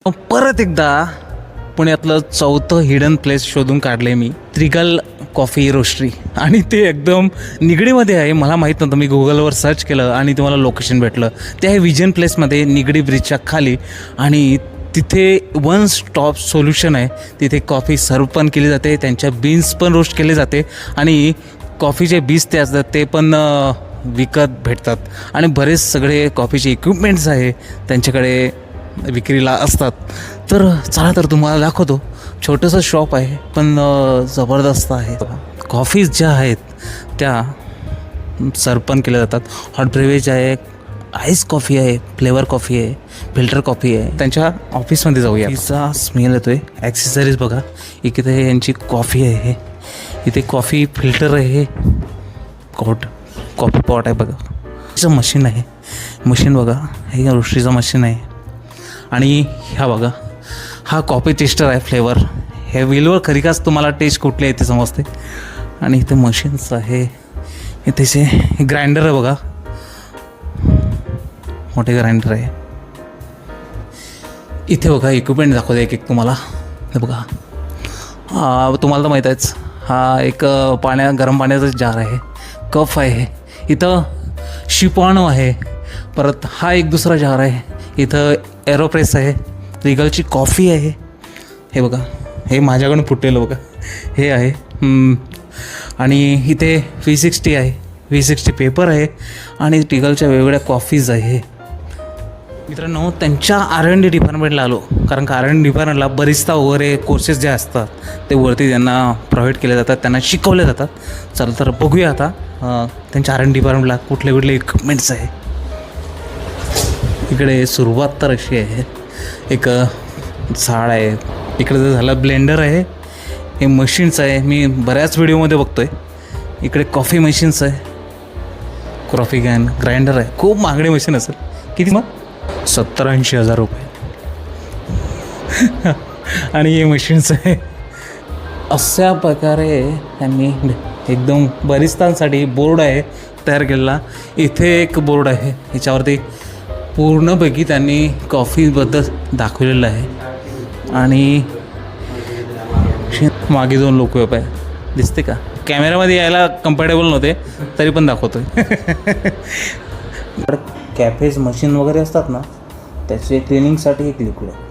परत एकदा पुण्यातलं चौथं हिडन प्लेस शोधून काढले मी, त्रिगल कॉफी रोस्टरी. आणि ते एकदम निगडीमध्ये आहे. मला माहीत नव्हतं. मी गुगलवर सर्च केलं आणि तुम्हाला लोकेशन भेटलं. ते आहे विजन प्लेसमध्ये, निगडी ब्रिजच्या खाली. आणि तिथे वन स्टॉप सोल्युशन आहे. तिथे कॉफी सर्व पण केली जाते, त्यांच्या बीन्स पण रोस्ट केले जाते आणि कॉफीचे बीज ते असतात ते पण विकत भेटतात. आणि बरेच सगळे कॉफीचे इक्विपमेंट्स आहे त्यांच्याकडे विक्रीला असतात. तर चला तर तुम्हाला दाखवतो. छोटंसं शॉप आहे पण जबरदस्त आहे. कॉफीज ज्या आहेत त्या सर्व पण केल्या जातात. हॉट ब्रेवेज आहे, आईस कॉफी आहे, फ्लेवर कॉफी आहे, फिल्टर कॉफी आहे. त्यांच्या ऑफिसमध्ये जाऊया. कॉफीचा स्मेल येतो आहे. ॲक्सेसरीज बघा, इथे यांची कॉफी आहे, इथे कॉफी फिल्टर आहे, कॉफी पॉट आहे बघा, तिचं मशीन आहे. मशीन बघा, हे रोस्टरीचं मशीन आहे. आणि ह्या बघा, हा कॉफी टेस्टर आहे फ्लेवर. हे व्हीलवर खरीकाच तुम्हाला टेस्ट कुठले आहे ते समजते. आणि इथे मशीन्स आहे, इथेचे ग्राइंडर आहे बघा, मोठे ग्राइंडर आहे. इथे बघा इक्विपमेंट दाखवते एक एक तुम्हाला. हे बघा, तुम्हाला तर माहीत आहेच, हा एक गरम पाण्याचा जार आहे, कप आहे, इथं शिपाणू आहे. परत हा एक दुसरा जार आहे, इथं एरोप्रेस आहे, रिगलची कॉफी आहे. हे बघा, हे माझ्याकडून फुटलेलं बघा, हे आहे. आणि इथे V60 आहे, V60 पेपर आहे. आणि रिगलच्या वेगवेगळ्या कॉफीज आहे. मित्रांनो, त्यांच्या R&D डिपार्टमेंटला आलो, कारण का R&D डिपार्टमेंटला बरिस्ता वगैरे कोर्सेस जे असतात ते वरती त्यांना प्रोव्हाइड केले जातात, त्यांना शिकवले जातात. चल तर बघूया आता त्यांच्या R&D डिपार्टमेंटला कुठले कुठले इक्विपमेंट्स आहे. इकडे सुरुवात तर अशी आहे, एक झाड आहे, इकडे जर झालं ब्लेंडर आहे, हे मशीन्स आहे, मी बऱ्याच व्हिडिओमध्ये बघतो आहे. इकडे कॉफी मशीन्स आहे, कॉफी गॅन, ग्राइंडर आहे. खूप महागडी मशीन असेल. किती मग? 70-80 हजार रुपये. आणि हे मशीन्स आहे. अशा प्रकारे त्यांनी एकदम बरिस्तांसाठी बोर्ड आहे तयार केलेला. इथे एक बोर्ड आहे, ह्याच्यावरती पूर्णपैकी त्यांनी कॉफीबद्दल दाखवलेलं आहे. आणि मागे 2 लोक उभे आहे, दिसते का? कॅमेरामध्ये यायला कम्फर्टेबल नव्हते तरी पण दाखवतोय. कॅफेज मशीन वगैरे असतात ना, त्याचे क्लिनिंगसाठी एक लिक्विड आहे.